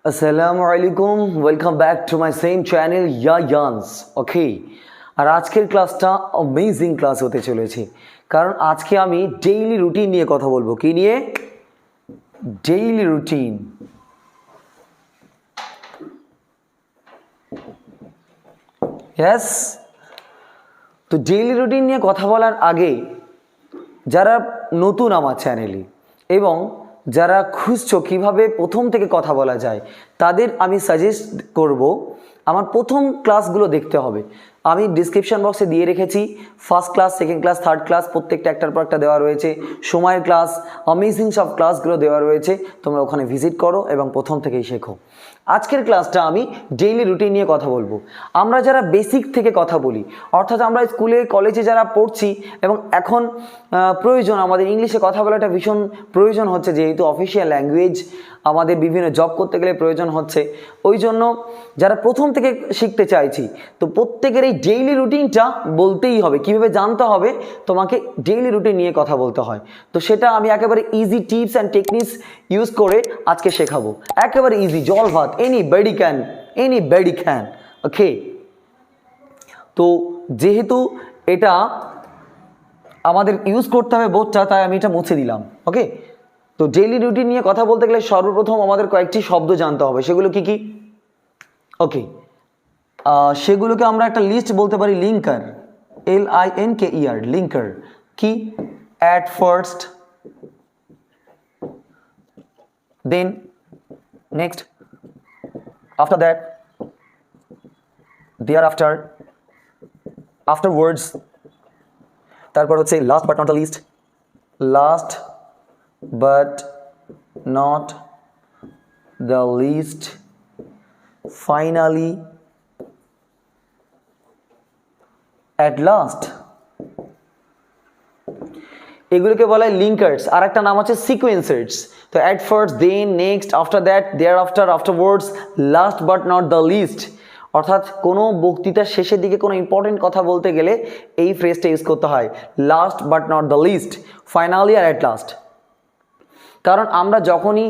আসসালামু আলাইকুম, welcome back to my same channel ইয়ান্স। ওকে, আর আজকের ক্লাসটা অ্যামেজিং ক্লাস হতে চলেছে, কারণ আজকে আমি ডেইলি রুটিন নিয়ে কথা বলবো। কি নিয়ে? Daily routine. ইয়েস, তো ডেইলি রুটিন নিয়ে কথা বলার আগে যারা নতুন আমার চ্যানেলে এবং যারা খুঁজছো কীভাবে প্রথম থেকে কথা বলা যায়, তাদের আমি সাজেস্ট করব আমার প্রথম ক্লাসগুলো দেখতে হবে। আমি ডিসক্রিপশান বক্সে দিয়ে রেখেছি first class, second class, third class, প্রত্যেকটা একটার পর একটা দেওয়া রয়েছে। সময়ের ক্লাস, অ্যামেজিং সব ক্লাসগুলো দেওয়া রয়েছে, তোমরা ওখানে ভিজিট করো এবং প্রথম থেকেই শেখো। আজকের ক্লাসটা আমি ডেইলি রুটিন নিয়ে কথা বলবো। আমরা যারা বেসিক থেকে কথা বলি, অর্থাৎ আমরা স্কুলে কলেজে যারা পড়ছি এবং এখন প্রয়োজন আমাদের ইংলিশে কথা বলাটা ভীষণ প্রয়োজন হচ্ছে, যেহেতু অফিসিয়াল ল্যাঙ্গুয়েজ আমাদের বিভিন্ন জব করতে গেলে প্রয়োজন হচ্ছে। ওই জন্য যারা প্রথম থেকে শিখতে চাইছি, তো প্রত্যেকের এই ডেইলি রুটিনটা বলতেই হবে। কীভাবে জানতে হবে তোমাকে ডেইলি রুটিন নিয়ে কথা বলতে হয়, তো সেটা আমি একেবারে easy tips and techniques use করে আজকে শেখাবো। একেবারে ইজি, জল ভাত, এনিবডি ক্যান। ওকে, তো যেহেতু এটা আমাদের ইউজ করতে হবে বোর্ডটা, তাই আমি এটা মুছে দিলাম। ওকে, তো ডেইলি রুটিন নিয়ে কথা বলতে গেলে সর্বপ্রথম আমাদের কয়েকটি শব্দ জানতে হবে। সেগুলো কি কি? ওকে, সেগুলোকে আমরা একটা লিস্ট বলতে পারি। Linker, LINKER, linker. কি? At first, then next, after that, thereafter, afterwards, তারপর হচ্ছে last but not the least, last but not the least, finally, at last. এগুলোকে বলা হয় লিঙ্কার্স। আর একটা নাম হচ্ছে সিকোয়েন্সার্স। তো at first, then, next, after that, thereafter, afterwards, last but not the least. অর্থাৎ কোনো বক্তৃতার শেষের দিকে কোনো ইম্পর্টেন্ট কথা বলতে গেলে এই ফ্রেজটা ইউজ করতে হয়, last but not the least, finally আর অ্যাট লাস্ট। কারণ আমরা যখনই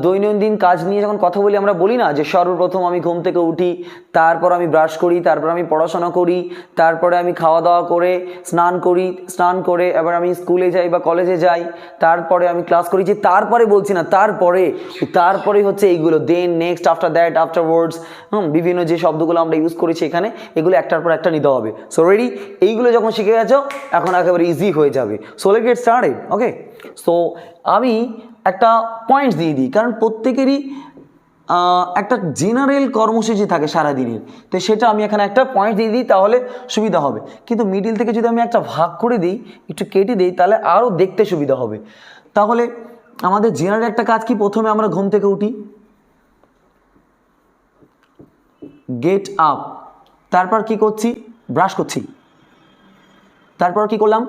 দৈনন্দিন কাজ নিয়ে যখন কথা বলি, আমরা বলি না যে সর্বপ্রথম আমি ঘুম থেকে উঠি, তারপর আমি ব্রাশ করি, তারপর আমি পড়াশোনা করি, তারপরে আমি খাওয়া দাওয়া করে স্নান করে এবার আমি স্কুলে যাই বা কলেজে যাই, তারপরে আমি ক্লাস করি। যে তারপরে বলছি না, তারপরে হচ্ছে এইগুলো, দেন, নেক্সট, আফটার দ্যাট, আফটারওয়ার্ডস, বিভিন্ন যে শব্দগুলো আমরা ইউজ করেছি এখানে, এগুলো একটার পর একটা নিতে হবে। So ready? এইগুলো যখন শিখে গেছো, এখন একেবারে ইজি হয়ে যাবে। So let's get started. Okay, so আমি একটা পয়েন্টস দিয়ে দিই, কারণ প্রত্যেকেরই একটা জেনারেল কর্মসূচি থাকে সারাদিনের, তো সেটা আমি এখানে একটা পয়েন্ট দিয়ে দিই, তাহলে সুবিধা হবে। কিন্তু মিডিল থেকে যদি আমি একটা ভাগ করে দিই, একটু কেটে দিই, তাহলে আরও দেখতে সুবিধা হবে। তাহলে আমাদের জেনারেল একটা কাজ কি? প্রথমে আমরা ঘুম থেকে উঠি, গেট আপ, তারপর কি করছি? ব্রাশ করছি, তারপর কি করলাম?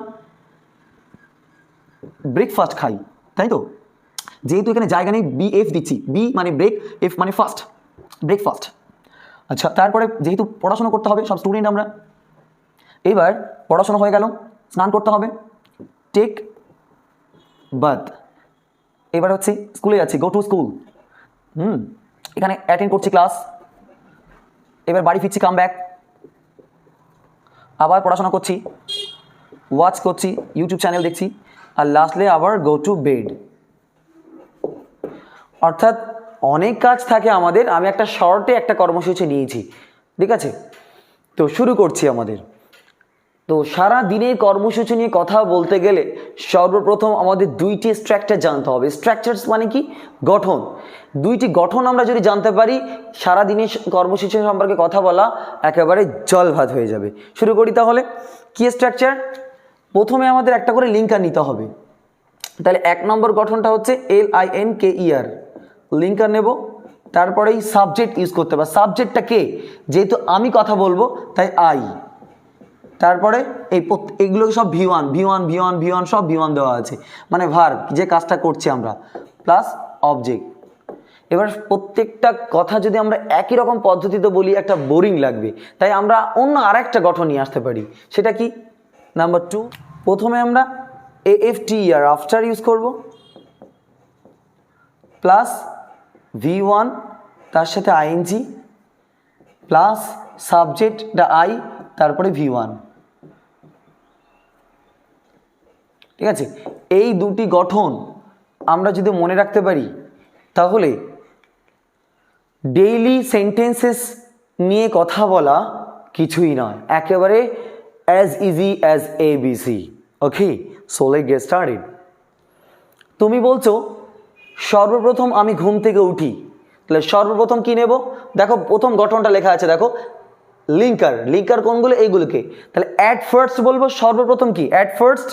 ব্রেকফাস্ট খাই, তাই তো? যেহেতু এখানে জায়গা নেই, BF দিচ্ছি। বি মানে ব্রেক, এফ মানে ফাস্ট, ব্রেকফাস্ট। আচ্ছা, তারপরে যেহেতু পড়াশোনা করতে হবে, সব স্টুডেন্ট আমরা, এবার পড়াশোনা হয়ে গেল, স্নান করতে হবে, টেক বাথ। এবার হচ্ছে স্কুলে যাচ্ছি, গো টু স্কুল। এখানে অ্যাটেন্ড করছি ক্লাস, এবার বাড়ি ফিরছি, কাম ব্যাক, আবার পড়াশোনা করছি, ওয়াচ করছি, ইউটিউব চ্যানেল দেখছি, আর লাস্টলি আবার গো টু বেড। অর্থাৎ অনেক কাজ থাকে আমাদের, আমি একটা শর্টে একটা কর্মসূচি নিয়েছি, ঠিক আছে? তো শুরু করছি আমাদের। তো সারা দিনের কর্মসূচি নিয়ে কথা বলতে গেলে সর্বপ্রথম আমাদের দুইটি স্ট্রাকচার জানতে হবে। স্ট্রাকচারস মানে কি? গঠন। দুইটি গঠন আমরা যদি জানতে পারি, সারা দিনের কর্মসূচি সম্পর্কে কথা বলা একেবারে জল ভাত হয়ে যাবে। শুরু করি তাহলে। কি স্ট্রাকচার? প্রথমে আমাদের একটা করে লিঙ্কার নিতে হবে। তাহলে 1 নম্বর গঠনটা হচ্ছে LINKER, লিঙ্কার নেব। তারপরেই সাবজেক্ট ইউজ করতে হবে। সাবজেক্টটা কে? যেহেতু আমি কথা বলবো তাই আই। তারপরে এইগুলো সব V1 সব V1 দেওয়া আছে, মানে ভার্ব, যে কাজটা করছি আমরা, প্লাস অবজেক্ট। এবার প্রত্যেকটা কথা যদি আমরা একই রকম পদ্ধতিতে বলি, একটা বোরিং লাগবে, তাই আমরা অন্য আরেকটা গঠন নিয়ে আসতে পারি। সেটা কি? নাম্বার 2, প্রথমে আমরা AFTER, আফটার ইউজ করব, প্লাস V1 তার সাথে আইএনজি প্লাস সাবজেক্টটা আই, তারপরে V1। ঠিক আছে, এই দুটি গঠন আমরা যদি মনে রাখতে পারি তাহলে ডেইলি সেন্টেন্সেস নিয়ে কথা বলা কিছুই নয়, একেবারে as easy as ABC। Okay, so let's get started. তুমি বলছো সর্বপ্রথম আমি ঘুম থেকে উঠি, তাহলে সর্বপ্রথম কি নেব? দেখো প্রথম গঠনটা লেখা আছে, দেখো লিঙ্কার। লিঙ্কার কোনগুলো? এইগুলোকে। তাহলে অ্যাট ফার্স্ট বলবো সর্বপ্রথম কি? অ্যাট ফার্স্ট,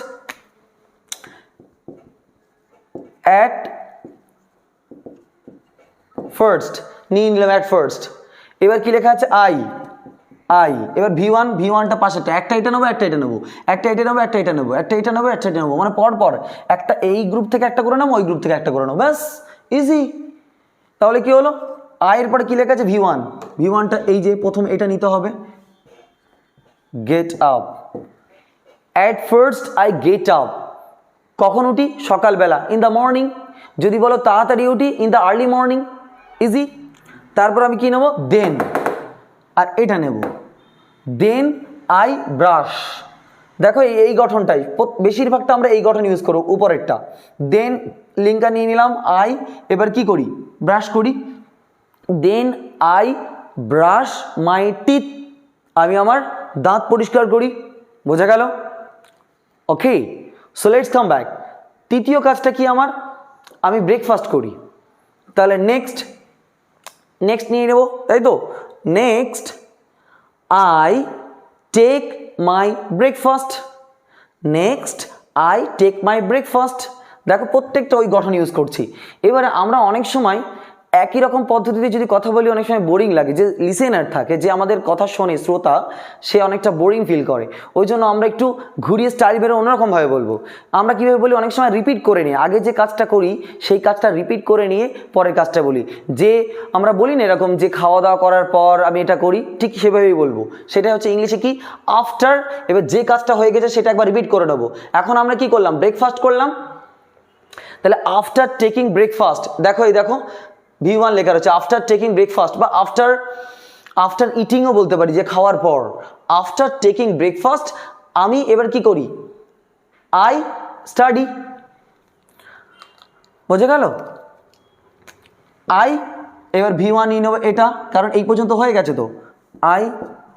অ্যাট ফার্স্ট নিয়ে নিলাম, অ্যাট ফার্স্ট। এবার কি লেখা আছে? I, I. এবার V1, V1টা পাশেরটা, একটা এটা নেবো, একটা এটা নেবো, একটা এটা নেবো, একটা এটা নেবো, একটা এটা নেবো, একটা এটা নেবো, মানে পর পর একটা এই গ্রুপ থেকে একটা করে নেবো, ওই গ্রুপ থেকে একটা করে নেবো, ব্যাস ইজি। তাহলে কি হলো? আয়ের পরে কি লেখা আছে? V1। V1টা এই যে প্রথম এটা নিতে হবে, get up. At first I get up. কখন উঠি? সকালবেলা, ইন দ্য মর্নিং। যদি বলো তাড়াতাড়ি উঠি, in the early morning, easy. তারপর আমি কি নেবো? দেন, আর এটা নেব, দেন আই ব্রাশ। দেখো এই গঠনটাই বেশিরভাগটা আমরা এই গঠন ইউজ করব, উপরেরটা। দেন লিঙ্কার নিয়ে নিলাম আই, এবার কি করি? ব্রাশ করি। Then I brush my teeth, আমি আমার দাঁত পরিষ্কার করি। বোঝা গেল? Okay, so let's come back. তৃতীয় কাজটা কি আমার? আমি ব্রেকফাস্ট করি। তাহলে নেক্সট, নেক্সট নিয়ে নেব, তাই তো? Next I take my breakfast. Next I take my breakfast. দেখো প্রত্যেকটা ওই গঠন ইউজ করছি। এবারে আমরা অনেক সময় একই রকম পদ্ধতিতে যদি কথা বলি অনেক সময় বোরিং লাগে, যে লিসেনার থাকে, যে আমাদের কথা শোনে, শ্রোতা, সে অনেকটা বোরিং ফিল করে। ওই জন্য আমরা একটু ঘুরিয়ে স্টাইল বেরো অন্যরকমভাবে বলবো। আমরা কীভাবে বলি? অনেক সময় রিপিট করে নিই, আগে যে কাজটা করি সেই কাজটা রিপিট করে নিয়ে পরের কাজটা বলি। যে আমরা বলি না এরকম যে খাওয়া দাওয়া করার পর আমি এটা করি, ঠিক সেভাবেই বলবো। সেটা হচ্ছে ইংলিশে কি? আফটার। এবার যে কাজটা হয়ে গেছে সেটা একবার রিপিট করে নেবো। এখন আমরা কি করলাম? ব্রেকফাস্ট করলাম, তাহলে আফটার টেকিং ব্রেকফাস্ট। দেখো এই দেখো V1 লেখা রয়েছে, আফটার টেকিং ব্রেকফাস্ট, বা আফটার, আফটার ইটিংও বলতে পারি, যে খাওয়ার পর। আফটার টেকিং ব্রেকফাস্ট আমি এবার কি করি? I study. বোঝা গেল? আই, এবার V1 নিয়ে নেবো এটা, কারণ এই পর্যন্ত হয়ে গেছে তো। আই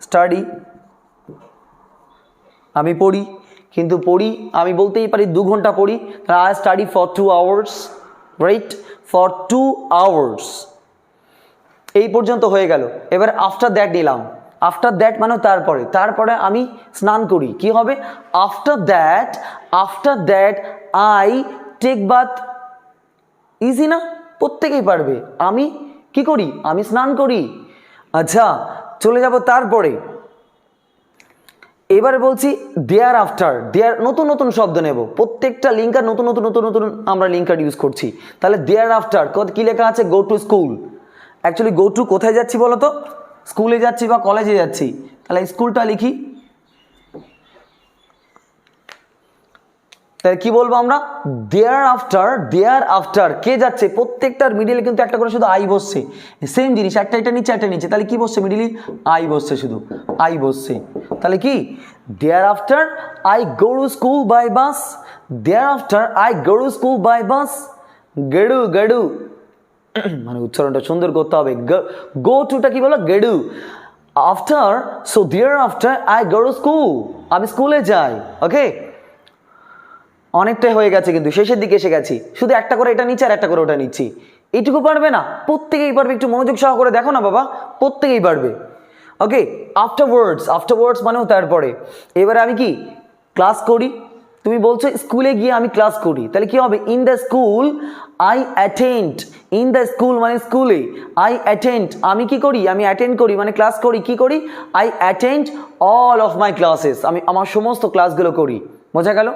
স্টাডি, আমি পড়ি। কিন্তু পড়ি আমি বলতেই পারি 2 ঘন্টা পড়ি, তাহলে I study for 2 hours, right? For 2 hours. এই পর্যন্ত হয়ে গেল। এবার আফটার দ্যাট নিলাম। আফটার দ্যাট মানে তারপরে, তারপরে আমি স্নান করি। কি হবে? After that, after that I take bath. Easy না? প্রত্যেকেই পারবে। আমি কি করি? আমি স্নান করি। আচ্ছা, চলে যাব তারপরে। এবারে বলছি দেয়ার আফটার। দেয়ার, নতুন নতুন শব্দ নেব, প্রত্যেকটা লিঙ্কার নতুন নতুন নতুন নতুন আমরা লিঙ্কার ইউজ করছি। তাহলে দেয়ার আফটার কি লেখা আছে? গো to school. Actually go to কোথায় যাচ্ছি বলো তো? স্কুলে যাচ্ছি বা কলেজে যাচ্ছি, তাহলে স্কুলটা লিখি। তাহলে কি বলবো আমরা? দেয়ার আফটার। দেয়ার আফটার কে যাচ্ছে? প্রত্যেকটার মিডিলে কিন্তু একটা করে শুধু আই বসছে। সেম জিনিস, একটা এটা নিচে একটা নিচে, তাহলে কি বসছে? মিডিলে আই বসছে, শুধু আই বসছে। তাহলে কি? Thereafter I go to school by bus. Thereafter I go to school by bus. গেডু, গেডু মানে উচ্চারণটা সুন্দর করতে হবে। গো টুটা কি বলো? গেডু। After, so thereafter I go to school, আমি স্কুলে যাই। ওকে, অনেকটাই হয়ে গেছে, কিন্তু শেষের দিকে এসে গেছি। শুধু একটা করে এটা নিচ্ছি আর একটা করে ওটা নিচ্ছি। এইটুকু পারবে না? প্রত্যেকেই পারবে। একটু মনোযোগ সহকারে দেখো না বাবা, প্রত্যেকেই পারবে। ওকে, আফটারওয়ার্ডস। আফটারওয়ার্ডস মানেও তারপরে। এবারে আমি কি? ক্লাস করি। তুমি বলছো স্কুলে গিয়ে আমি ক্লাস করি, তাহলে কি হবে? In the school I attend. In the school মানে স্কুলে, আই অ্যাটেন্ড আমি কি করি? আমি অ্যাটেন্ড করি, মানে ক্লাস করি। কি করি? I attend all of my classes, আমি আমার সমস্ত ক্লাসগুলো করি। বোঝা গেল?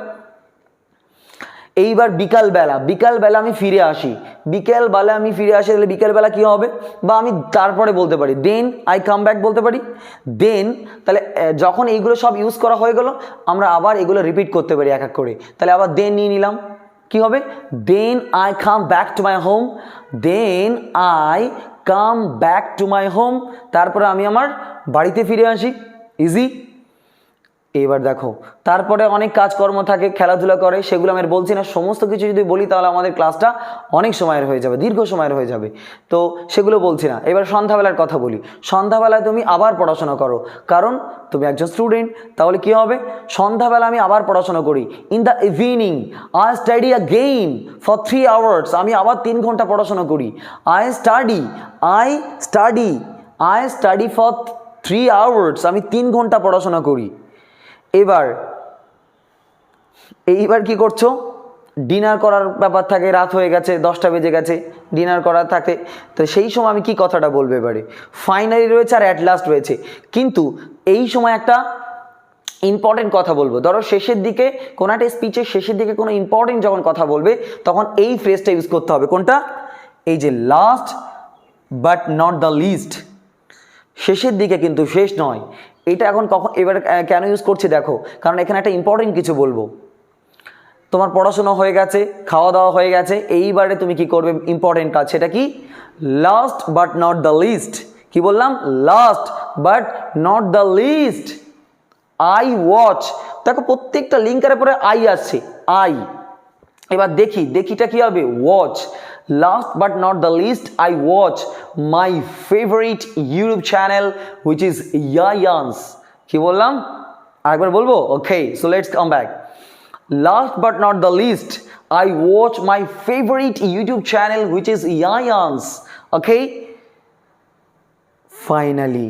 এইবার বিকালবেলা। বিকালবেলা আমি ফিরে আসি। বিকেলবেলা আমি ফিরে আসি, তাহলে বিকেলবেলা কি হবে? বা আমি তারপরে বলতে পারি দেন আই কাম ব্যাক বলতে পারি। দেন, তাহলে যখন এইগুলো সব ইউজ করা হয়ে গেল, আমরা আবার এগুলো রিপিট করতে পারি এক এক করে। তাহলে আবার দেন নিয়ে নিলাম। কি হবে? Then I come back to my home. Then I come back to my home, তারপরে আমি আমার বাড়িতে ফিরে আসি। ইজি। এবার দেখো, তারপরে অনেক কাজকর্ম থাকে, খেলাধুলা করে, সেগুলো আমি আর বলছি না। সমস্ত কিছু যদি বলি তাহলে আমাদের ক্লাসটা অনেক সময়ের হয়ে যাবে, দীর্ঘ সময়ের হয়ে যাবে, তো সেগুলো বলছি না। এবার সন্ধ্যাবেলার কথা বলি। সন্ধ্যাবেলায় তুমি আবার পড়াশোনা করো, কারণ তুমি একজন স্টুডেন্ট। তাহলে কি হবে? সন্ধ্যাবেলা আমি আবার পড়াশোনা করি। In the evening I study again for 3 hours, আমি আবার 3 ঘন্টা পড়াশোনা করি। আই স্টাডি ফর 3 আওয়ার্স, আমি 3 ঘন্টা পড়াশোনা করি। এইবার কি করছো? ডিনার করার ব্যাপার থাকে, রাত হয়ে গেছে, 10টা বেজে গেছে, ডিনার করার থাকে, তো সেই সময় আমি কি কথাটা বলবো? এবারে ফাইনালি রয়েছে আর অ্যাট লাস্ট রয়েছে, কিন্তু এই সময় একটা ইম্পর্টেন্ট কথা বলবো। ধরো শেষের দিকে কোনো একটা স্পিচের শেষের দিকে কোনো ইম্পর্টেন্ট যখন কথা বলবে, তখন এই ফ্রেজটা ইউজ করতে হবে। কোনটা? এই যে last but not the least, শেষের দিকে কিন্তু শেষ নয়। এটা এখন এবার কেন ইউজ করছি দেখো, কারণ এখানে একটা ইম্পর্টেন্ট কিছু বলবো। তোমার পড়াশোনা হয়ে গেছে, খাওয়া দাওয়া হয়ে গেছে, এইবারে তুমি কি করবে? ইম্পর্টেন্ট কাজ। সেটা কি? Last but not the least. কি বললাম? Last but not the least I watch. দেখো প্রত্যেকটা লিঙ্কের পরে আই আসছে, আই। এবার দেখিটা কি হবে? Watch. Last but not the least I watch my favourite YouTube channel which is ইয়ায়ান্স। কি বললাম? আরেকবার বলবো? Okay, so let's come back. Last but not the least, I watch my favorite YouTube channel which is Yayans. Okay? Finally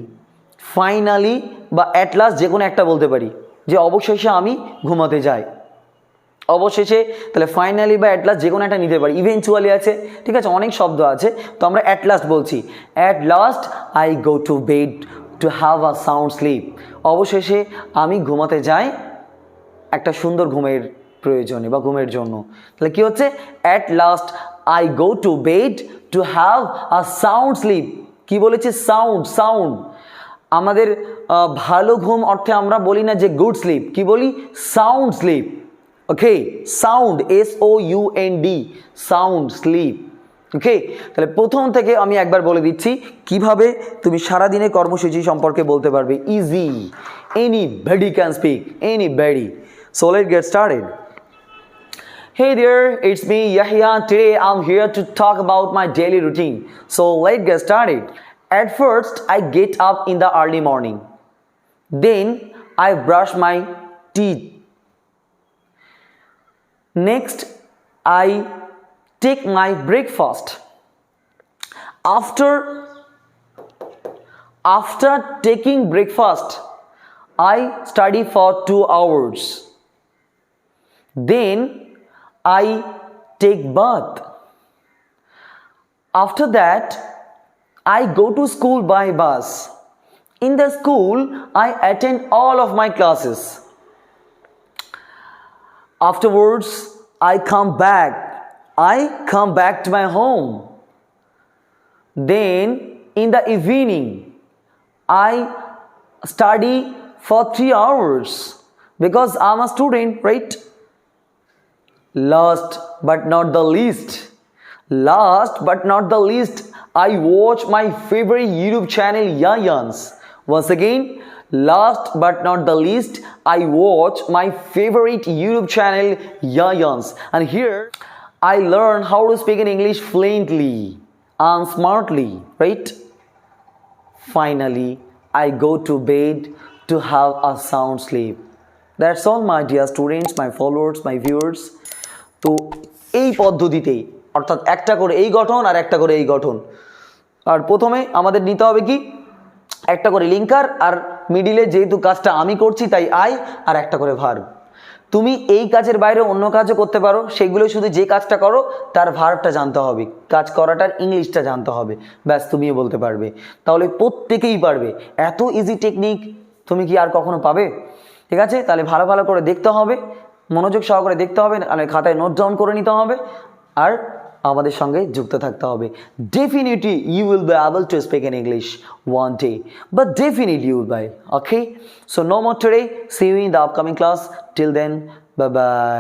বা at last যে কোনো একটা বলতে পারি, যে অবশেষে আমি ঘুমাতে যাই। অবশেষে, তাহলে ফাইনালি বা at last যে কোনো একটা নিতে পারি। ইভেনচুয়ালি আছে, ঠিক আছে, অনেক শব্দ আছে, তো আমরা at last বলছি। At last I go to bed to have a sound sleep. অবশেষে আমি ঘুমাতে যাই একটা সুন্দর ঘুমের প্রয়োজনে বা ঘুমের জন্য। তাহলে কি হচ্ছে? At last I go to bed to have a sound sleep. কি বলেছে? সাউন্ড। আমাদের ভালো ঘুম অর্থে আমরা বলি না যে গুড স্লিপ, কি বলি? Sound sleep. Okay, sound, SOUND, sound sleep. Okay, তাহলে প্রথম থেকে আমি একবার বলে দিচ্ছি কিভাবে তুমি সারাদিনের কর্মসূচি সম্পর্কে বলতে পারবে। Easy, anybody can speak, anybody. So let's get started. Hey there, it's me Yahya. Today I'm here to talk about my daily routine. So let's get started. At first I get up in the early morning. Then I brush my teeth. Next I take my breakfast. After taking breakfast I study for 2 hours. Then I take bath. After that I go to school by bus. In the school I attend all of my classes. Afterwards I come back to my home. Then in the evening I study for 3 hours because I'm a student, right? Last but not the least, I watch my favorite YouTube channel Yayans. Once again, last but not the least, I watch my favorite YouTube channel Yayans. And here I learn how to speak in English fluently and smartly, right? Finally, I go to bed to have a sound sleep. That's all, my dear students, my followers, my viewers. তো এই পদ্ধতিতেই, অর্থাৎ একটা করে এই গঠন আর একটা করে এই গঠন। আর প্রথমে আমাদের নিতে হবে কি? একটা করে লিঙ্কার, আর মিডিলে যেহেতু কাজটা আমি করছি তাই আই, আর একটা করে ভার্ব। তুমি এই কাজের বাইরে অন্য কাজও করতে পারো, সেগুলো শুধু যে কাজটা করো তার ভার্বটা জানতে হবে, কাজ করাটার ইংলিশটা জানতে হবে, ব্যাস তুমিও বলতে পারবে। তাহলে প্রত্যেকেই পারবে। এত ইজি টেকনিক তুমি কি আর কখনো পাবে? ঠিক আছে, তাহলে ভালো ভালো করে দেখতে হবে, মনোযোগ সহকারে দেখতে হবে, মানে খাতায় নোট ডাউন করে নিতে হবে, আর আমাদের সঙ্গে যুক্ত থাকতে হবে। Definitely you will be able to speak in English one day, but definitely you will be. Okay, so no more today. See you in the upcoming class. Till then, bye bye.